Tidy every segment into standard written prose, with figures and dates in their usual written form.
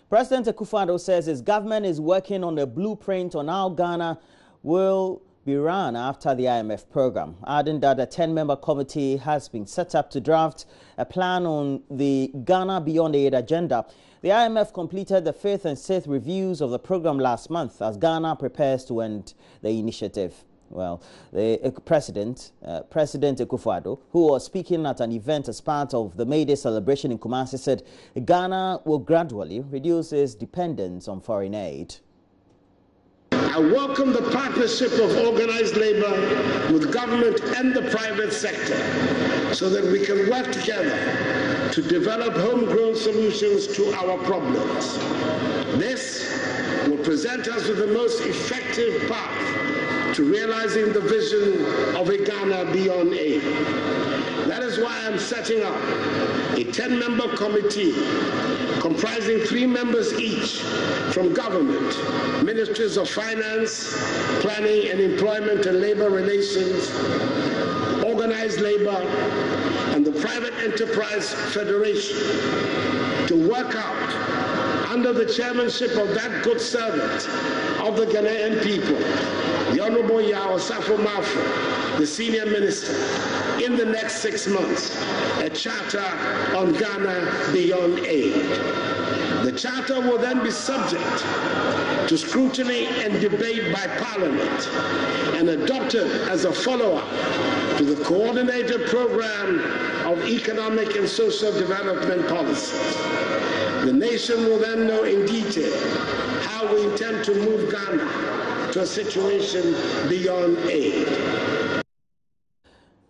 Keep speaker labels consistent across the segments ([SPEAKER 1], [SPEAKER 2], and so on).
[SPEAKER 1] President Akufo-Addo says his government is working on a blueprint on how Ghana will be run after the IMF program, adding that a 10-member committee has been set up to draft a plan on the Ghana Beyond Aid agenda. The IMF completed the 5th and 6th reviews of the program last month as Ghana prepares to end the initiative. Well, the President Akufo-Addo, who was speaking at an event as part of the May Day celebration in Kumasi, said Ghana will gradually reduce its dependence on foreign aid.
[SPEAKER 2] I welcome the partnership of organized labor with government and the private sector so that we can work together to develop homegrown solutions to our problems. This will present us with the most effective path to realizing the vision of a Ghana beyond aid. That is why I'm setting up a 10-member committee comprising 3 members each from government, ministries of finance, planning and employment and labor relations, organized labor, and the private enterprise federation to work out under the chairmanship of that good servant of the Ghanaian people, the Honorable Yao Safo-Mafo, the senior minister, in the next 6 months, a charter on Ghana beyond aid. The charter will then be subject to scrutiny and debate by Parliament and adopted as a follow-up to the coordinated program of economic and social development policies. The nation will then know in detail how we intend to move Ghana to a situation beyond aid.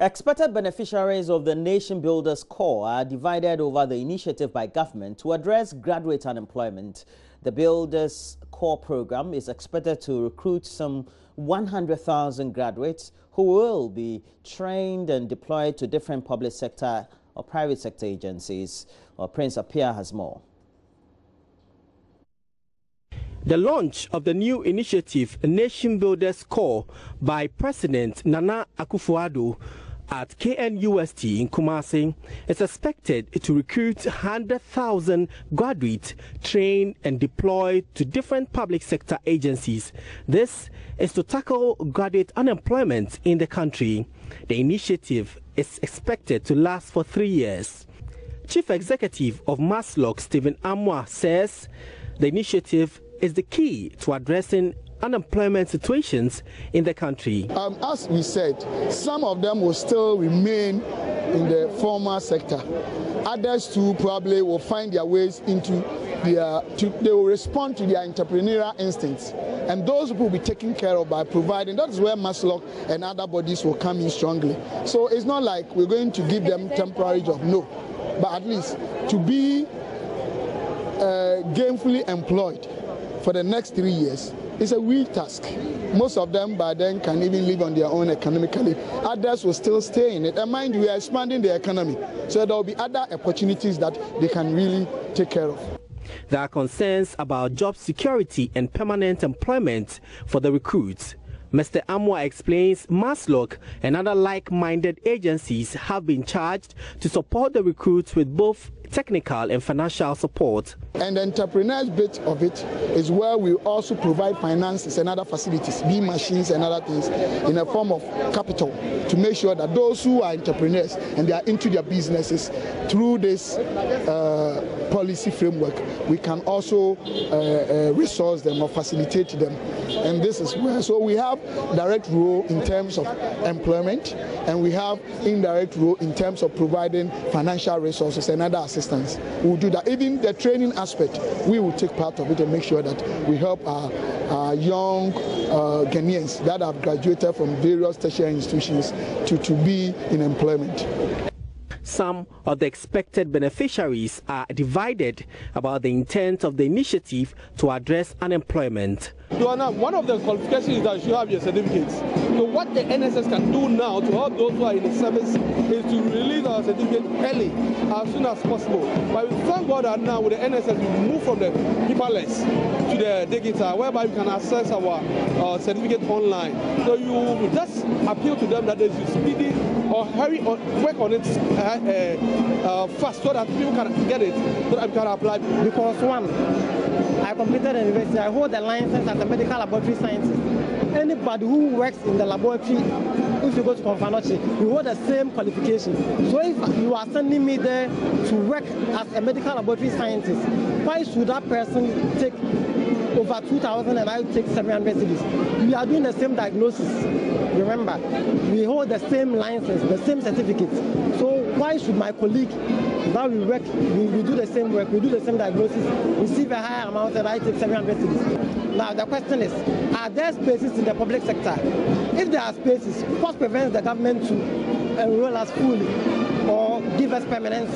[SPEAKER 1] Expected beneficiaries of the Nation Builders Corps are divided over the initiative by government to address graduate unemployment. The Builders Corps program is expected to recruit some 100,000 graduates who will be trained and deployed to different public sector or private sector agencies. Prince Appiah has more.
[SPEAKER 3] The launch of the new initiative, Nation Builders Corps, by President Nana Akufo-Addo at KNUST in Kumasi, is expected to recruit 100,000 graduates trained and deployed to different public sector agencies. This is to tackle graduate unemployment in the country. The initiative is expected to last for 3 years. Chief Executive of MASLOC, Stephen Amwa, says the initiative is the key to addressing unemployment situations in the country.
[SPEAKER 4] As we said, some of them will still remain in the formal sector. Others too probably will find their ways into they will respond to their entrepreneurial instincts. And those will be taken care of by providing. That's where MASLOC and other bodies will come in strongly. So it's not like we're going to give them temporary job, no. But at least to be gainfully employed for the next 3 years is a real task. Most of them by then can even live on their own economically. Others will still stay in it. And mind you, we are expanding the economy. So there will be other opportunities that they can really take care of.
[SPEAKER 3] There are concerns about job security and permanent employment for the recruits. Mr. Amwa explains MASLOC and other like-minded agencies have been charged to support the recruits with both technical and financial support.
[SPEAKER 4] And the entrepreneurs bit of it is where we also provide finances and other facilities, be machines and other things, in a form of capital to make sure that those who are entrepreneurs and they are into their businesses through this policy framework, we can also resource them or facilitate them. And this is where, so we have direct role in terms of employment, and we have indirect role in terms of providing financial resources and other assistance. We will do that. Even the training aspect, we will take part of it and make sure that we help our young Ghanaians that have graduated from various tertiary institutions to be in employment.
[SPEAKER 3] Some of the expected beneficiaries are divided about the intent of the initiative to address unemployment.
[SPEAKER 5] One of the qualifications is that you have your certificates. So what the NSS can do now to help those who are in the service is to release our certificate early, as soon as possible. But we thank God that now with the NSS we move from the paperless to the digital, whereby we can access our certificate online. So you just appeal to them that there is speedy or hurry or work on it fast so that people can get it, so that we can apply?
[SPEAKER 6] Because one, I completed the university. I hold a license as a medical laboratory scientist. Anybody who works in the laboratory, if you go to Confanochi, you hold the same qualification. So if you are sending me there to work as a medical laboratory scientist, why should that person take over 2,000 and I take 700 cedis? We are doing the same diagnosis. Remember, we hold the same license, the same certificate. So why should my colleague, that we work, we do the same work, we do the same diagnosis, receive a higher amount and I take 700 cedis? Now the question is, are there spaces in the public sector? If there are spaces, what prevents the government to enroll us fully or give us permanent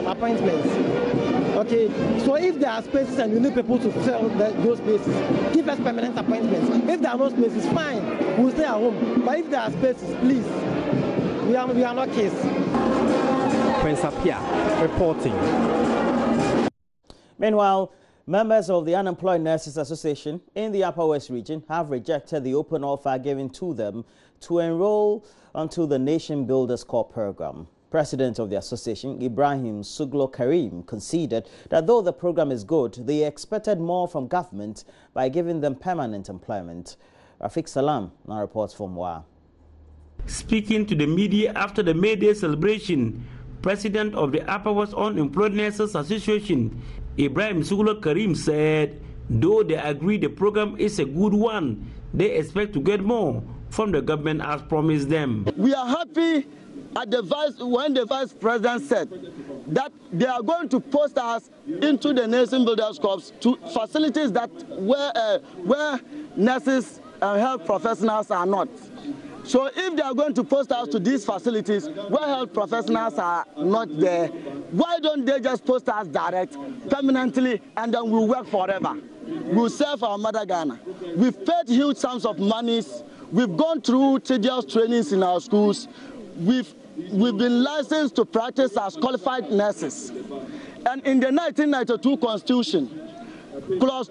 [SPEAKER 6] appointments? Okay, so if there are spaces and you need people to fill those spaces, give us permanent appointments. If there are no spaces, fine, we'll stay at home. But if there are spaces, please, we are not case.
[SPEAKER 3] Prince Apia reporting.
[SPEAKER 1] Meanwhile, members of the Unemployed Nurses Association in the Upper West region have rejected the open offer given to them to enroll onto the Nation Builders Corps program. President of the association, Ibrahim Suglo Karim, conceded that though the program is good, they expected more from government by giving them permanent employment. Rafiq Salam now reports from Wa.
[SPEAKER 7] Speaking to the media after the May Day celebration, President of the Upper West Unemployed Nurses Association, Ibrahim Suglo Karim, said though they agree the program is a good one, they expect to get more from the government as promised them.
[SPEAKER 8] We are happy when the Vice President said that they are going to post us into the Nation Builders Corps to facilities that where nurses and health professionals are not. So if they are going to post us to these facilities where health professionals are not there, why don't they just post us direct, permanently, and then we'll work forever? We'll serve our mother Ghana. We've paid huge sums of monies. We've gone through tedious trainings in our schools. We've been licensed to practice as qualified nurses. And in the 1992 Constitution, Clause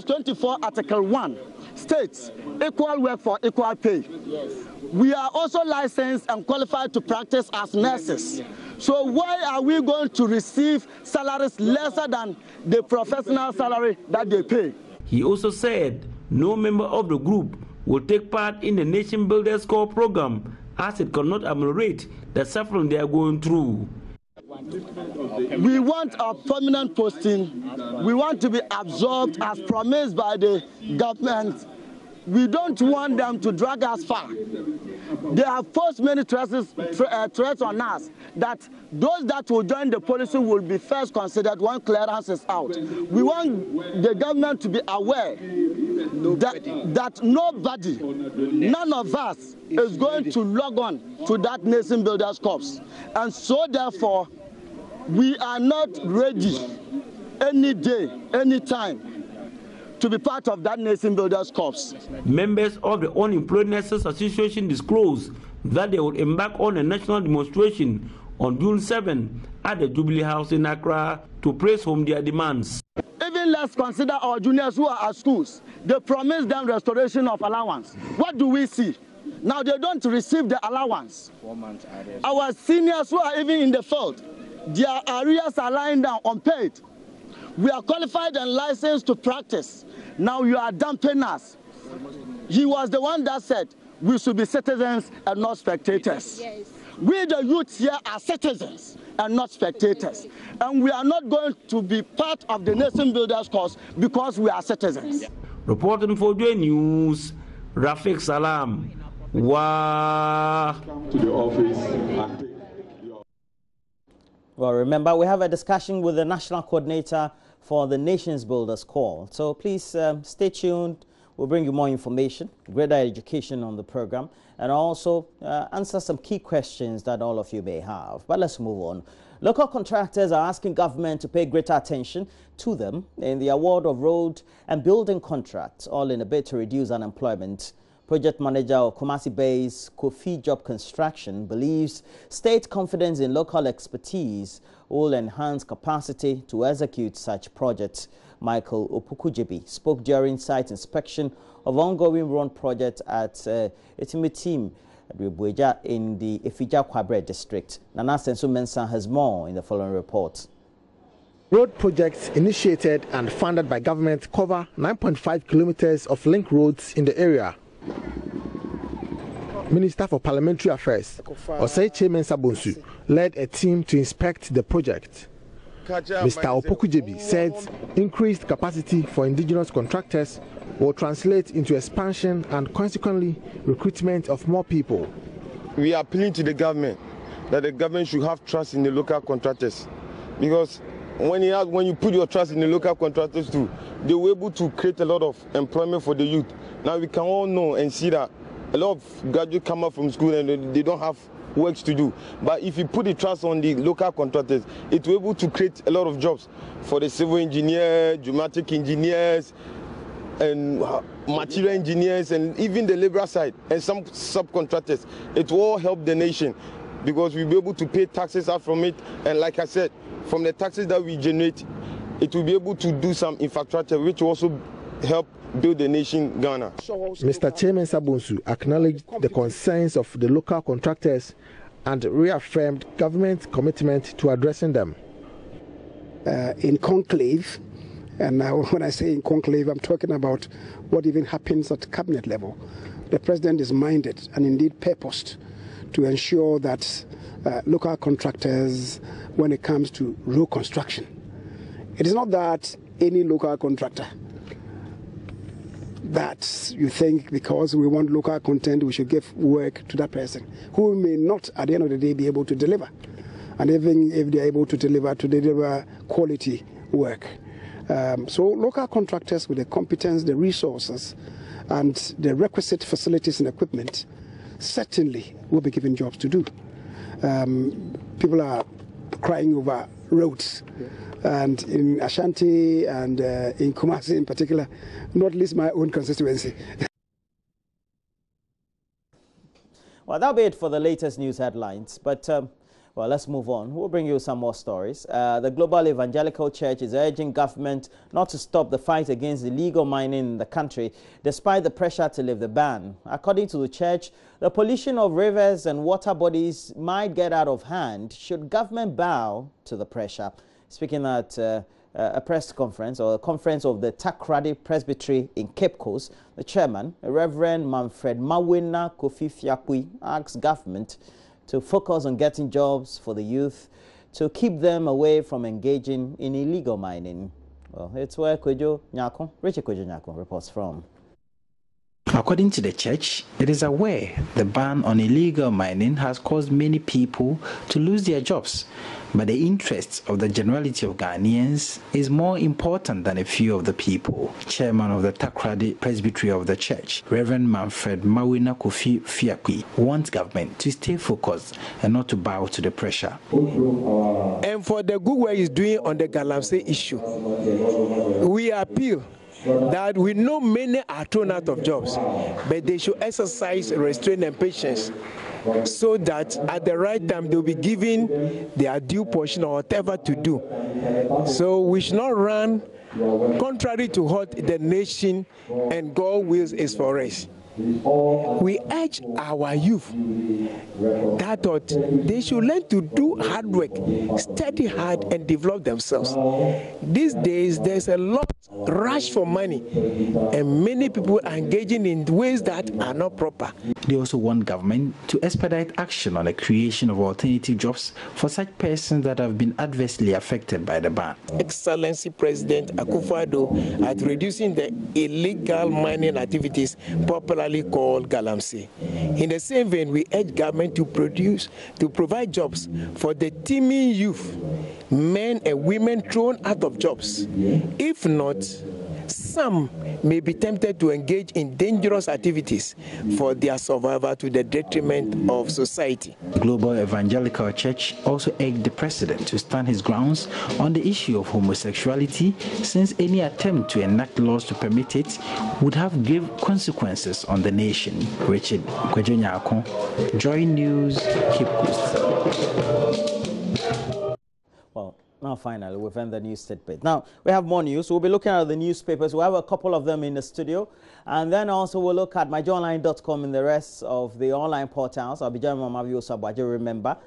[SPEAKER 8] 24, Article 1, states equal work for equal pay. Yes. We are also licensed and qualified to practice as nurses. So why are we going to receive salaries lesser than the professional salary that they pay?
[SPEAKER 7] He also said no member of the group will take part in the Nation Builders Corps program as it cannot ameliorate the suffering they are going through.
[SPEAKER 8] We want a permanent posting. We want to be absorbed as promised by the government. We don't want them to drag us far. They have posed many threats on us that those that will join the policy will be first considered when clearance is out. We want the government to be aware that nobody, none of us is going to log on to that Nation Builders Corps. And so therefore, we are not ready any day, any time to be part of that Nation Builders Corps.
[SPEAKER 7] Members of the Unemployed Nurses Association disclosed that they will embark on a national demonstration on June 7 at the Jubilee House in Accra to press home their demands.
[SPEAKER 8] Even let's consider our juniors who are at schools. They promised them restoration of allowance. What do we see? Now they don't receive the allowance.
[SPEAKER 9] 4 months arrears.
[SPEAKER 8] Our seniors who are even in the field, their arrears are lying down unpaid. We are qualified and licensed to practice. Now you are dumping us. He was the one that said we should be citizens and not spectators. Yes. We the youth here are citizens and not spectators. And we are not going to be part of the Nation Builders Corps because we are citizens.
[SPEAKER 7] Reporting for JoyNews, Rafiq Salam. Wow.
[SPEAKER 9] To the office and take
[SPEAKER 1] Well, remember, we have a discussion with the National Coordinator for the Nations Builders Corps. So please stay tuned. We'll bring you more information, greater education on the program, and also answer some key questions that all of you may have. But let's move on. Local contractors are asking government to pay greater attention to them in the award of road and building contracts, all in a bid to reduce unemployment. Project manager of Kumasi-based Kofi Job Construction believes state confidence in local expertise will enhance capacity to execute such projects. Michael Opukujebi spoke during site inspection of ongoing road project at Itimi Team Bueja in the Ifija Kwabre district. Nana Sensu Mensah has more in the following report.
[SPEAKER 10] Road projects initiated and funded by government cover 9.5 kilometers of link roads in the area. Minister for Parliamentary Affairs, Osei Mensa Bonsu, led a team to inspect the project. Mr. Opokujebi said increased capacity for indigenous contractors will translate into expansion and consequently recruitment of more people.
[SPEAKER 11] We are appealing to the government that the government should have trust in the local contractors, because when you put your trust in the local contractors too, they were able to create a lot of employment for the youth. Now we can all know and see that a lot of graduates come out from school and they don't have works to do. But if you put the trust on the local contractors, it will be able to create a lot of jobs for the civil engineers, geometric engineers, and material engineers, and even the labor side and some subcontractors. It will all help the nation because we'll be able to pay taxes out from it. And like I said, from the taxes that we generate, it will be able to do some infrastructure which will also help build the nation Ghana.
[SPEAKER 10] Mr. Chairman Sabunsu acknowledged the concerns of the local contractors and reaffirmed government commitment to addressing them.
[SPEAKER 12] In conclave, and now when I say in conclave, I'm talking about what even happens at cabinet level. The president is minded and indeed purposed to ensure that local contractors, when it comes to road construction, it is not that any local contractor that you think because we want local content we should give work to that person who may not at the end of the day be able to deliver, and even if they are able to deliver quality work. So local contractors with the competence, the resources and the requisite facilities and equipment certainly will be given jobs to do. People are crying over roads. And in Ashanti and in Kumasi in particular, not least my own constituency.
[SPEAKER 1] Well, that'll be it for the latest news headlines. But, well, let's move on. We'll bring you some more stories. The Global Evangelical Church is urging government not to stop the fight against illegal mining in the country, despite the pressure to lift the ban. According to the church, the pollution of rivers and water bodies might get out of hand should government bow to the pressure. Speaking at a press conference or a conference of the Takrady Presbytery in Cape Coast, the chairman, Reverend Manfred Mawina Kofi Fiakui, asked government to focus on getting jobs for the youth to keep them away from engaging in illegal mining. Well, it's where Richard Kwejo Nyako reports from.
[SPEAKER 13] According to the church, it is aware the ban on illegal mining has caused many people to lose their jobs, but the interests of the generality of Ghanaians is more important than a few of the people. Chairman of the Takrady Presbytery of the church, Reverend Manfred Mawina Kofi Fiakui, wants government to stay focused and not to bow to the pressure.
[SPEAKER 14] And for the good work he's doing on the Galamsey issue, we appeal that we know many are thrown out of jobs, but they should exercise restraint and patience so that at the right time they'll be given their due portion or whatever to do. So we should not run contrary to what the nation and God wills is for us. We urge our youth that they should learn to do hard work, study hard and develop themselves. These days there's a lot rush for money and many people are engaging in ways that are not proper.
[SPEAKER 13] They also want government to expedite action on the creation of alternative jobs for such persons that have been adversely affected by the ban.
[SPEAKER 14] Excellency President Akufo-Addo at reducing the illegal mining activities popularly called Galamsey. In the same vein, we urge government to provide jobs for the teeming youth, men and women thrown out of jobs. If not, some may be tempted to engage in dangerous activities for their survival to the detriment of society.
[SPEAKER 13] Global Evangelical Church also urged the president to stand his grounds on the issue of homosexuality, since any attempt to enact laws to permit it would have grave consequences on the nation. Richard Kwejo Nyako, JoyNews, Cape Coast.
[SPEAKER 1] Well, now finally, we've ended the news tidbit. Now, we have more news. We'll be looking at the newspapers. We have a couple of them in the studio. And then also we'll look at myjoyonline.com and the rest of the online portals. I'll be joined by Mavio Sabwaje, remember.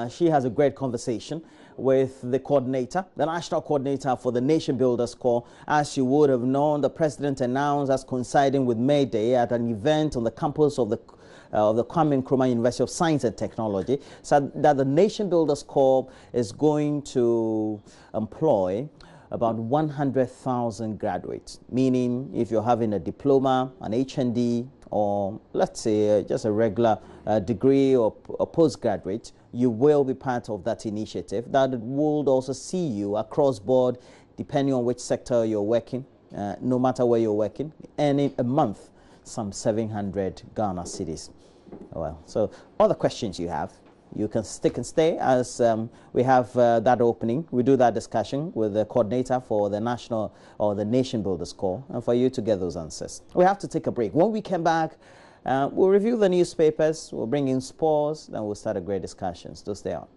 [SPEAKER 1] She has a great conversation with the coordinator, the national coordinator for the Nation Builders Corps. As you would have known, the president announced as coinciding with May Day at an event on the campus of the Kwame Nkrumah University of Science and Technology, so that the Nation Builders Corps is going to employ about 100,000 graduates, meaning if you're having a diploma, an HND, or let's say just a regular degree or postgraduate, you will be part of that initiative. That would also see you across board, depending on which sector you're working, no matter where you're working, earning a month some 700 Ghana cedis. Well, so all the questions you have, you can stick and stay as we have that opening. We do that discussion with the coordinator for the national or the Nation Builders Corps, and for you to get those answers. We have to take a break. When we come back, we'll review the newspapers, we'll bring in sports, then we'll start a great discussion. So stay on.